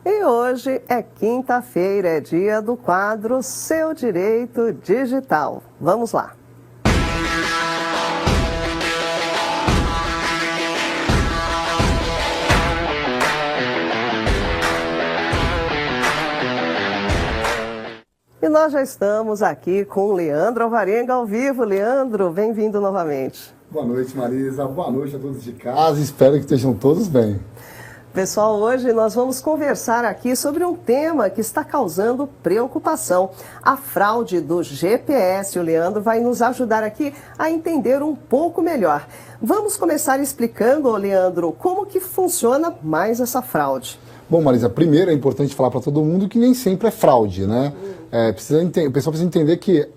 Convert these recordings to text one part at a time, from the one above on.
E hoje é quinta-feira, é dia do quadro Seu Direito Digital. Vamos lá. E nós já estamos aqui com o Leandro Alvarenga ao vivo. Leandro, bem-vindo novamente. Boa noite, Marisa. Boa noite a todos de casa. Espero que estejam todos bem. Pessoal, hoje nós vamos conversar aqui sobre um tema que está causando preocupação, a fraude do GPS. O Leandro vai nos ajudar aqui a entender um pouco melhor. Vamos começar explicando, Leandro, como que funciona mais essa fraude. Bom, Marisa, primeiro é importante falar para todo mundo que nem sempre é fraude, né? O pessoal precisa entender que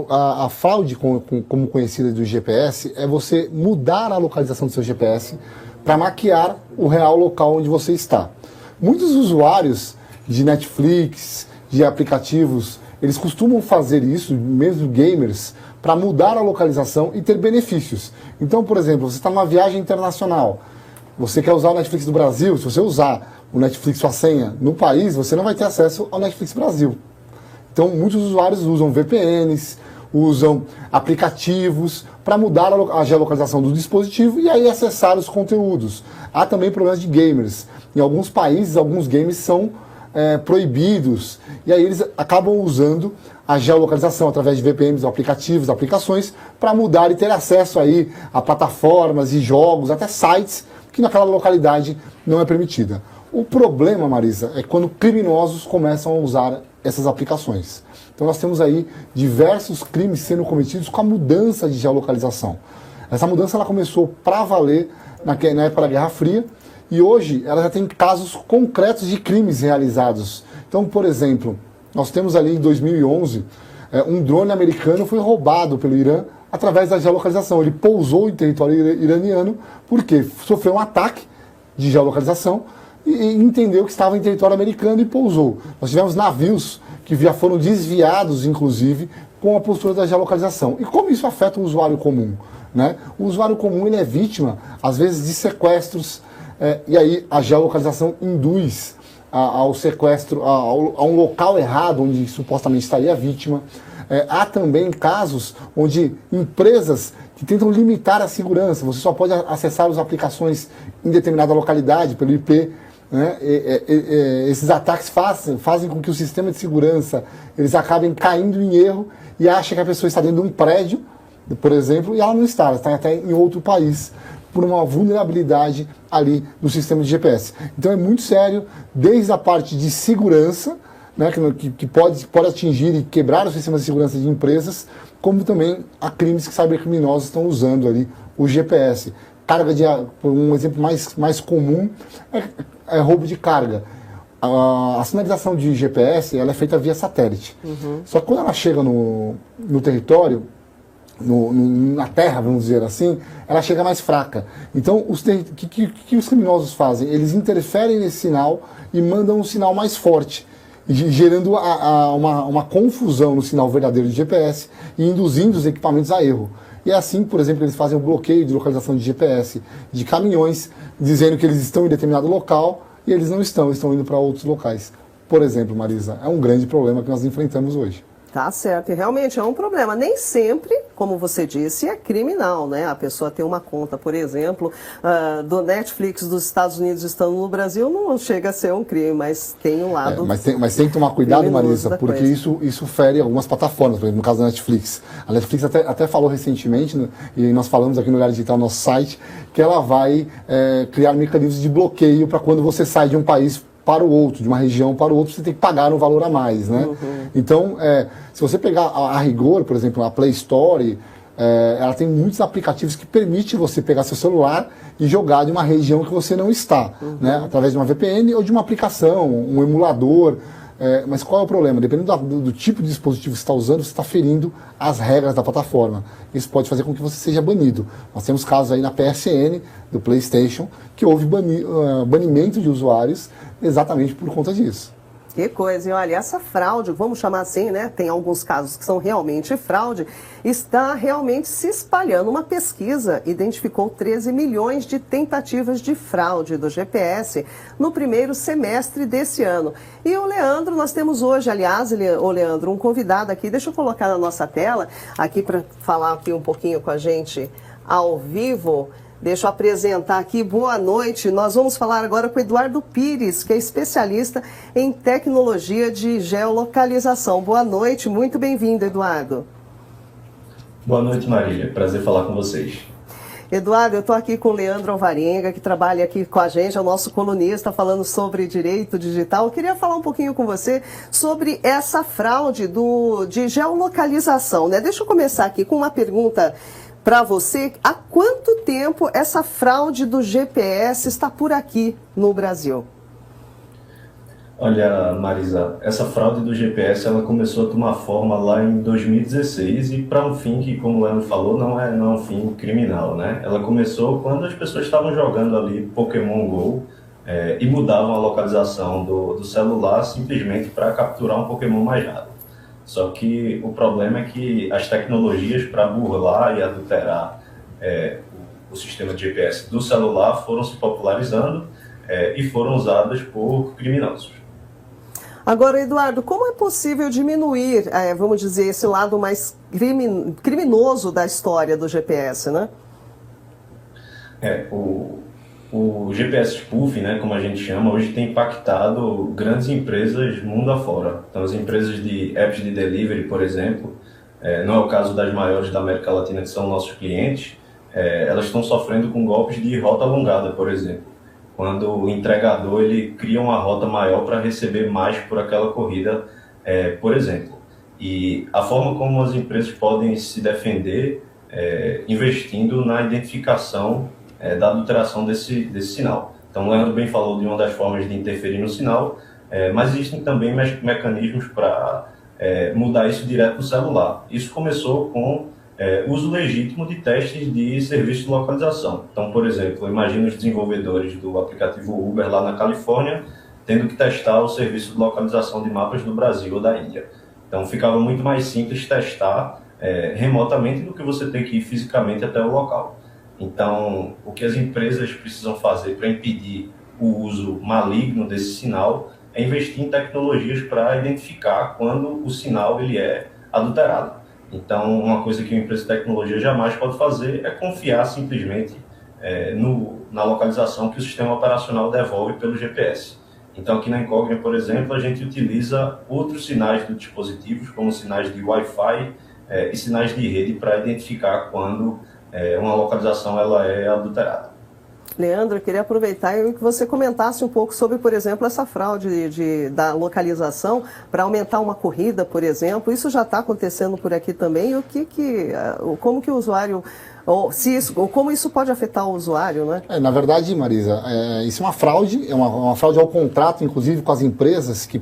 a fraude, como conhecida do GPS, é você mudar a localização do seu GPS para maquiar o real local onde você está. Muitos usuários de Netflix, de aplicativos, eles costumam fazer isso, mesmo gamers, para mudar a localização e ter benefícios. Então, por exemplo, você está numa viagem internacional, você quer usar o Netflix do Brasil, se você usar o Netflix, sua senha, no país, você não vai ter acesso ao Netflix Brasil. Então, muitos usuários usam VPNs, usam aplicativos para mudar a geolocalização do dispositivo e aí acessar os conteúdos. Há também problemas de gamers. Em alguns países, alguns games são proibidos e aí eles acabam usando a geolocalização através de VPNs, aplicativos, aplicações para mudar e ter acesso aí a plataformas e jogos, até sites que naquela localidade não é permitida. O problema, Marisa, é quando criminosos começam a usar essas aplicações. Então nós temos aí diversos crimes sendo cometidos com a mudança de geolocalização. Essa mudança ela começou para valer na época da Guerra Fria e hoje ela já tem casos concretos de crimes realizados. Então, por exemplo, nós temos ali em 2011 um drone americano foi roubado pelo Irã através da geolocalização. Ele pousou em território iraniano porque sofreu um ataque de geolocalização e entendeu que estava em território americano e pousou. Nós tivemos navios que já foram desviados, inclusive, com a postura da geolocalização. E como isso afeta o usuário comum? Né? O usuário comum ele é vítima, às vezes, de sequestros, e aí a geolocalização induz ao sequestro, a um local errado, onde supostamente estaria a vítima. Há também casos onde empresas que tentam limitar a segurança, você só pode acessar as aplicações em determinada localidade, pelo IP, né? Esses ataques fazem com que o sistema de segurança eles acabem caindo em erro e acham que a pessoa está dentro de um prédio, por exemplo, e ela não está, ela está até em outro país, por uma vulnerabilidade ali no sistema de GPS. Então é muito sério, desde a parte de segurança, né, que pode atingir e quebrar o sistema de segurança de empresas, como também a crimes que cybercriminosos estão usando ali o GPS. Um exemplo mais comum é roubo de carga. A sinalização de GPS ela é feita via satélite. Uhum. Só que quando ela chega no território, na terra, vamos dizer assim, ela chega mais fraca. Então, o que os criminosos fazem? Eles interferem nesse sinal e mandam um sinal mais forte, gerando uma confusão no sinal verdadeiro de GPS e induzindo os equipamentos a erro. E é assim, por exemplo, eles fazem o bloqueio de localização de GPS de caminhões, dizendo que eles estão em determinado local e eles não estão indo para outros locais. Por exemplo, Marisa, é um grande problema que nós enfrentamos hoje. Tá certo, e realmente é um problema. Nem sempre, como você disse, é criminal, né? A pessoa tem uma conta, por exemplo, do Netflix dos Estados Unidos estando no Brasil, não chega a ser um crime, mas tem um lado. Mas tem que tomar cuidado, Marisa, porque isso fere algumas plataformas, por exemplo, no caso da Netflix. A Netflix até falou recentemente, né, e nós falamos aqui no Olhar Digital, no nosso site, que ela vai criar mecanismos de bloqueio para quando você sai de um país para o outro, de uma região para o outro, você tem que pagar um valor a mais, né? Uhum. Então, se você pegar a rigor, por exemplo, a Play Store, ela tem muitos aplicativos que permitem você pegar seu celular e jogar de uma região que você não está, né? Através de uma VPN ou de uma aplicação, um emulador. Mas qual é o problema? Dependendo do tipo de dispositivo que você está usando, você está ferindo as regras da plataforma. Isso pode fazer com que você seja banido. Nós temos casos aí na PSN, do PlayStation, que houve banimento de usuários exatamente por conta disso. Que coisa, e olha, essa fraude, vamos chamar assim, né? Tem alguns casos que são realmente fraude, está realmente se espalhando. Uma pesquisa identificou 13 milhões de tentativas de fraude do GPS no primeiro semestre desse ano. E o Leandro, nós temos hoje, aliás, o Leandro, um convidado aqui, deixa eu colocar na nossa tela, aqui para falar aqui um pouquinho com a gente ao vivo. Deixa eu apresentar aqui, boa noite. Nós vamos falar agora com o Eduardo Pires, que é especialista em tecnologia de geolocalização. Boa noite, muito bem-vindo, Eduardo. Boa noite, Marília. Prazer falar com vocês. Eduardo, eu estou aqui com o Leandro Alvarenga, que trabalha aqui com a gente, é o nosso colunista, falando sobre direito digital. Eu queria falar um pouquinho com você sobre essa fraude de geolocalização, né? Deixa eu começar aqui com uma pergunta para você. Há quanto tempo essa fraude do GPS está por aqui no Brasil? Olha, Marisa, essa fraude do GPS ela começou a tomar forma lá em 2016 e para um fim que, como o Leandro falou, não é um fim criminal, né? Ela começou quando as pessoas estavam jogando ali Pokémon Go e mudavam a localização do celular simplesmente para capturar um Pokémon mais rápido. Só que o problema é que as tecnologias para burlar e adulterar o sistema de GPS do celular foram se popularizando e foram usadas por criminosos. Agora, Eduardo, como é possível diminuir, vamos dizer, esse lado mais criminoso da história do GPS, né? O GPS spoofing, né, como a gente chama, hoje tem impactado grandes empresas mundo afora. Então, as empresas de apps de delivery, por exemplo, não é o caso das maiores da América Latina, que são nossos clientes, elas estão sofrendo com golpes de rota alongada, por exemplo. Quando o entregador ele cria uma rota maior para receber mais por aquela corrida, por exemplo. E a forma como as empresas podem se defender investindo na identificação da adulteração desse sinal. Então, o Leandro bem falou de uma das formas de interferir no sinal, mas existem também mecanismos para mudar isso direto no celular. Isso começou com uso legítimo de testes de serviço de localização. Então, por exemplo, imagina os desenvolvedores do aplicativo Uber lá na Califórnia tendo que testar o serviço de localização de mapas do Brasil ou da Índia. Então, ficava muito mais simples testar remotamente do que você ter que ir fisicamente até o local. Então, o que as empresas precisam fazer para impedir o uso maligno desse sinal é investir em tecnologias para identificar quando o sinal ele é adulterado. Então, uma coisa que uma empresa de tecnologia jamais pode fazer é confiar simplesmente na localização que o sistema operacional devolve pelo GPS. Então, aqui na Incognia, por exemplo, a gente utiliza outros sinais dos dispositivos, como sinais de Wi-Fi e sinais de rede, para identificar quando uma localização ela é adulterada. Leandro, eu queria aproveitar e que você comentasse um pouco sobre, por exemplo, essa fraude da localização para aumentar uma corrida, por exemplo. Isso já está acontecendo por aqui também. E como que o usuário, ou como isso pode afetar o usuário, né? Na verdade, Marisa, isso é uma fraude, uma fraude ao contrato, inclusive com as empresas que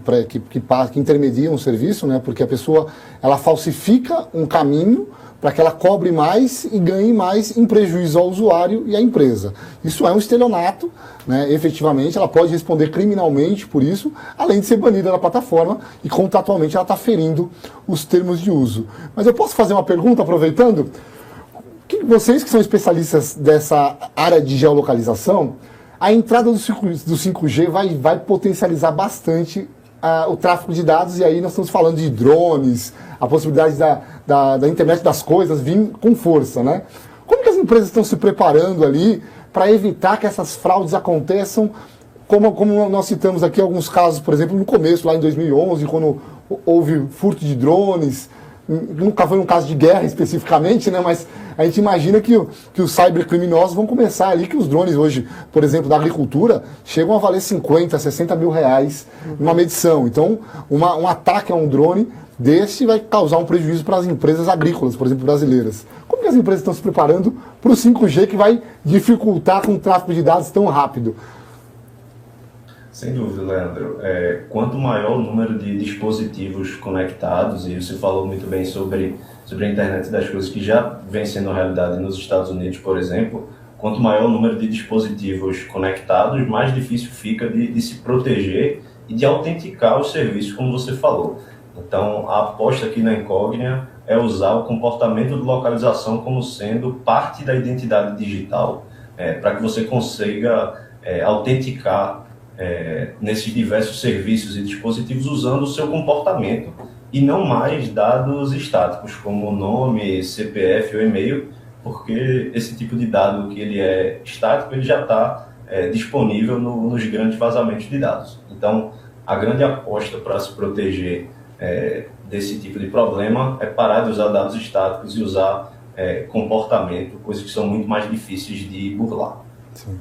intermediam o serviço, né? Porque a pessoa ela falsifica um caminho para que ela cobre mais e ganhe mais em prejuízo ao usuário e à empresa. Isso é um estelionato, né? Efetivamente, ela pode responder criminalmente por isso, além de ser banida da plataforma e contratualmente ela está ferindo os termos de uso. Mas eu posso fazer uma pergunta, aproveitando? Vocês que são especialistas dessa área de geolocalização, a entrada do 5G vai potencializar bastante o tráfego de dados, e aí nós estamos falando de drones, a possibilidade da internet das coisas vir com força, né? Como que as empresas estão se preparando ali para evitar que essas fraudes aconteçam, como nós citamos aqui alguns casos, por exemplo, no começo, lá em 2011, quando houve furto de drones, nunca foi um caso de guerra especificamente, né? Mas a gente imagina que os cybercriminosos vão começar ali, que os drones hoje, por exemplo, da agricultura, chegam a valer 50, 60 mil reais numa medição. Então, um ataque a um drone desse vai causar um prejuízo para as empresas agrícolas, por exemplo, brasileiras. Como que as empresas estão se preparando para o 5G que vai dificultar com o tráfego de dados tão rápido? Sem dúvida, Leandro. Quanto maior o número de dispositivos conectados, e você falou muito bem sobre a internet das coisas que já vem sendo realidade nos Estados Unidos, por exemplo, quanto maior o número de dispositivos conectados, mais difícil fica de se proteger e de autenticar os serviços, como você falou. Então, a aposta aqui na Incognia é usar o comportamento de localização como sendo parte da identidade digital, para que você consiga autenticar nesses diversos serviços e dispositivos usando o seu comportamento e não mais dados estáticos, como nome, CPF ou e-mail, porque esse tipo de dado que ele é estático, ele já está disponível nos grandes vazamentos de dados. Então, a grande aposta para se proteger desse tipo de problema é parar de usar dados estáticos e usar comportamento, coisas que são muito mais difíceis de burlar. Sim.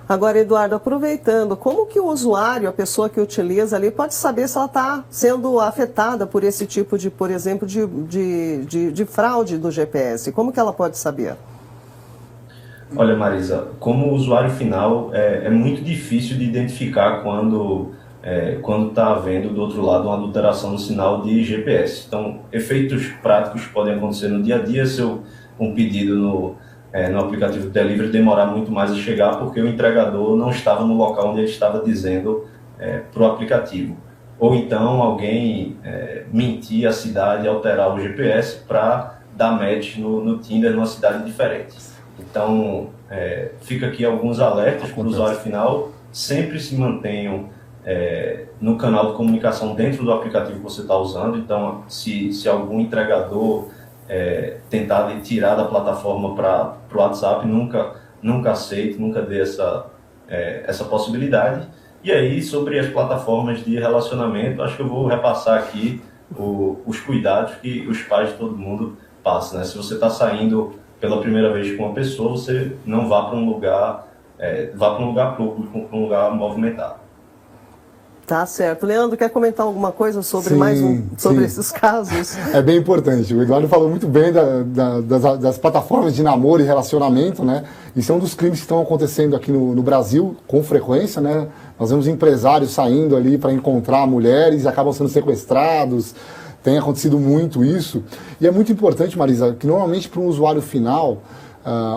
Agora, Eduardo, aproveitando, como que o usuário, a pessoa que utiliza ali, pode saber se ela está sendo afetada por esse tipo de, por exemplo, de fraude do GPS? Como que ela pode saber? Olha, Marisa, como usuário final, é muito difícil de identificar quando está havendo do outro lado uma adulteração no sinal de GPS. Então, efeitos práticos podem acontecer no dia a dia se um pedido no aplicativo de delivery demorar muito mais a chegar porque o entregador não estava no local onde ele estava dizendo para o aplicativo. Ou então alguém mentir a cidade e alterar o GPS para dar match no Tinder numa cidade diferente. Então, fica aqui alguns alertas para o usuário final, sempre se mantenham no canal de comunicação dentro do aplicativo que você está usando. Então, se algum entregador tentar tirar da plataforma para o WhatsApp, nunca aceite, nunca dê essa possibilidade. E aí, sobre as plataformas de relacionamento, acho que eu vou repassar aqui os cuidados que os pais de todo mundo passam, né? Se você está saindo pela primeira vez com uma pessoa, você não vá para um lugar público, para um lugar movimentado. Tá certo. Leandro, quer comentar alguma coisa sobre sobre esses casos? É bem importante. O Eduardo falou muito bem das plataformas de namoro e relacionamento, né? Isso é um dos crimes que estão acontecendo aqui no Brasil com frequência, né? Nós vemos empresários saindo ali para encontrar mulheres e acabam sendo sequestrados. Tem acontecido muito isso. E é muito importante, Marisa, que normalmente para um usuário final,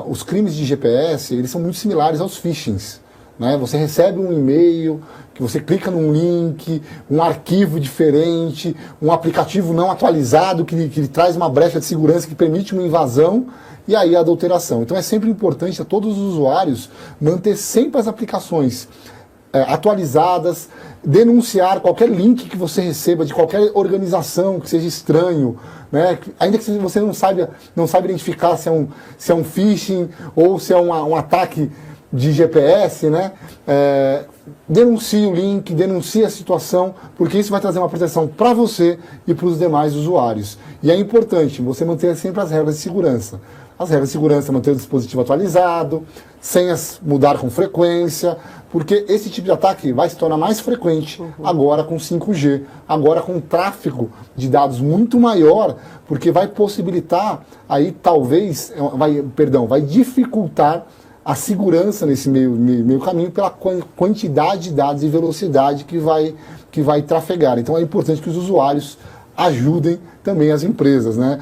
os crimes de GPS, eles são muito similares aos phishings, né? Você recebe um e-mail, que você clica num link, um arquivo diferente, um aplicativo não atualizado que lhe traz uma brecha de segurança que permite uma invasão e aí a adulteração. Então é sempre importante a todos os usuários manter sempre as aplicações atualizadas, denunciar qualquer link que você receba de qualquer organização que seja estranho, né? Ainda que você não saiba identificar se é um phishing ou se é um ataque de GPS, né? Denuncie o link, denuncie a situação, porque isso vai trazer uma proteção para você e para os demais usuários. E é importante você manter sempre as regras de segurança. As regras de segurança, manter o dispositivo atualizado, senhas mudar com frequência, porque esse tipo de ataque vai se tornar mais frequente agora com 5G, agora com tráfego de dados muito maior, porque vai possibilitar, aí talvez, vai dificultar a segurança nesse meio caminho pela quantidade de dados e velocidade que vai trafegar. Então é importante que os usuários ajudem também as empresas, né?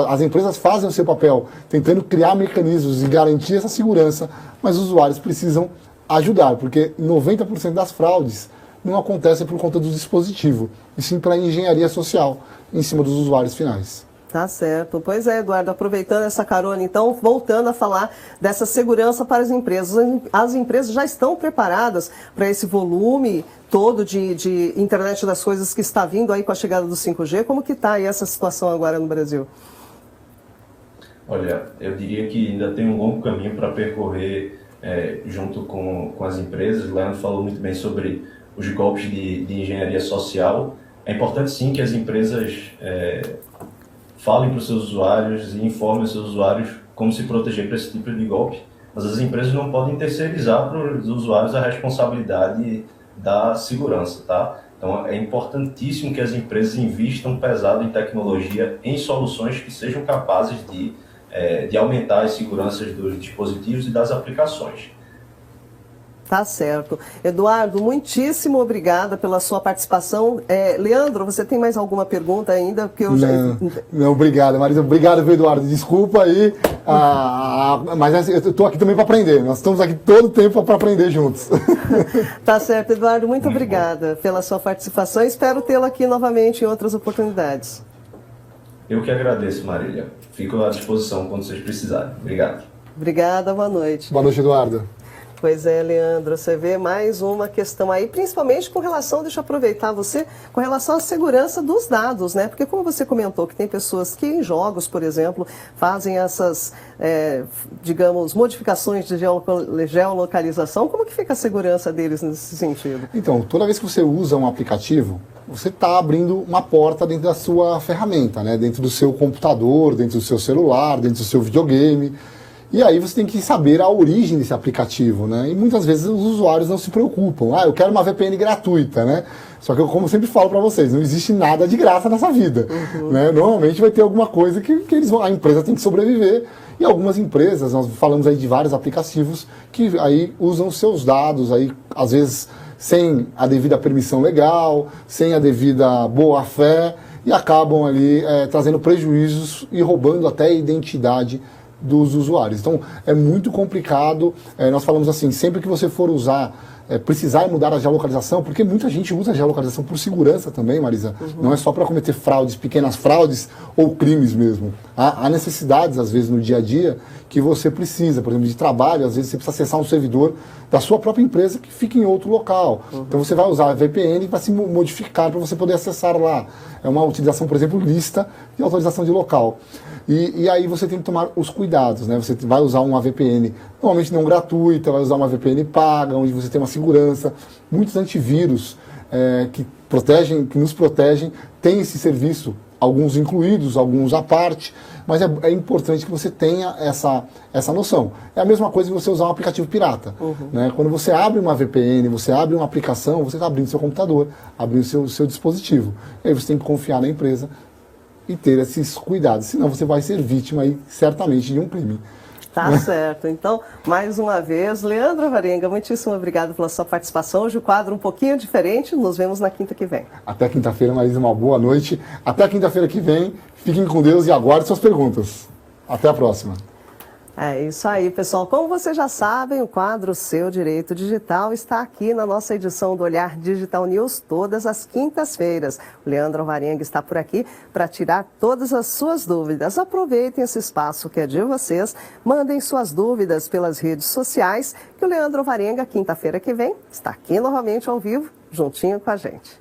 As empresas fazem o seu papel tentando criar mecanismos e garantir essa segurança, mas os usuários precisam ajudar, porque 90% das fraudes não acontecem por conta do dispositivo, e sim pela engenharia social em cima dos usuários finais. Tá certo. Pois é, Eduardo, aproveitando essa carona, então, voltando a falar dessa segurança para as empresas. As empresas já estão preparadas para esse volume todo de internet das coisas que está vindo aí com a chegada do 5G? Como que está aí essa situação agora no Brasil? Olha, eu diria que ainda tem um longo caminho para percorrer junto com as empresas. O Leandro falou muito bem sobre os golpes de engenharia social. É importante, sim, que as empresas falem para os seus usuários e informem os seus usuários como se proteger para esse tipo de golpe. Mas as empresas não podem terceirizar para os usuários a responsabilidade da segurança, tá? Então é importantíssimo que as empresas investam pesado em tecnologia, em soluções que sejam capazes de aumentar as seguranças dos dispositivos e das aplicações. Tá certo. Eduardo, muitíssimo obrigada pela sua participação. Leandro, você tem mais alguma pergunta ainda? Porque eu não, obrigado, Marisa. Obrigado, viu, Eduardo. Desculpa aí, mas eu estou aqui também para aprender. Nós estamos aqui todo o tempo para aprender juntos. Tá certo, Eduardo. Muito obrigada pela sua participação. Espero tê-lo aqui novamente em outras oportunidades. Eu que agradeço, Marília. Fico à disposição quando vocês precisarem. Obrigado. Obrigada, boa noite. Boa noite, Eduardo. Pois é, Leandro, você vê mais uma questão aí, principalmente com relação, deixa eu aproveitar você, com relação à segurança dos dados, né? Porque como você comentou que tem pessoas que em jogos, por exemplo, fazem essas, digamos, modificações de geolocalização, como que fica a segurança deles nesse sentido? Então, toda vez que você usa um aplicativo, você está abrindo uma porta dentro da sua ferramenta, né? Dentro do seu computador, dentro do seu celular, dentro do seu videogame. E aí você tem que saber a origem desse aplicativo, né? E muitas vezes os usuários não se preocupam. Eu quero uma VPN gratuita, né? Só que, como eu sempre falo para vocês, não existe nada de graça nessa vida, né? Normalmente vai ter alguma coisa que a empresa tem que sobreviver. E algumas empresas, nós falamos aí de vários aplicativos, que aí usam seus dados, aí às vezes sem a devida permissão legal, sem a devida boa-fé, e acabam ali trazendo prejuízos e roubando até a identidade dos usuários. Então, é muito complicado. Nós falamos assim, sempre que você for precisar mudar a geolocalização, porque muita gente usa a geolocalização por segurança também, Marisa. Não é só para cometer fraudes, pequenas fraudes ou crimes mesmo. Há necessidades, às vezes, no dia a dia, que você precisa, por exemplo, de trabalho, às vezes você precisa acessar um servidor da sua própria empresa que fica em outro local. Então você vai usar a VPN para se modificar, para você poder acessar lá. É uma utilização, por exemplo, lista de autorização de local. E aí você tem que tomar os cuidados, né? Você vai usar uma VPN, normalmente não gratuita, vai usar uma VPN paga, onde você tem uma segurança. Muitos antivírus que nos protegem têm esse serviço, alguns incluídos, alguns à parte, mas é importante que você tenha essa noção. É a mesma coisa que você usar um aplicativo pirata. Né? Quando você abre uma VPN, você abre uma aplicação, você está abrindo seu computador, abrindo seu dispositivo. E aí você tem que confiar na empresa e ter esses cuidados, senão você vai ser vítima aí, certamente, de um crime. Tá certo. Então, mais uma vez, Leandro Varenga, muitíssimo obrigado pela sua participação. Hoje o quadro um pouquinho diferente, nos vemos na quinta que vem. Até quinta-feira, Marisa, uma boa noite. Até quinta-feira que vem, fiquem com Deus e aguardem suas perguntas. Até a próxima. É isso aí, pessoal. Como vocês já sabem, o quadro Seu Direito Digital está aqui na nossa edição do Olhar Digital News todas as quintas-feiras. O Leandro Varenga está por aqui para tirar todas as suas dúvidas. Aproveitem esse espaço que é de vocês, mandem suas dúvidas pelas redes sociais, que o Leandro Varenga, quinta-feira que vem, está aqui novamente ao vivo, juntinho com a gente.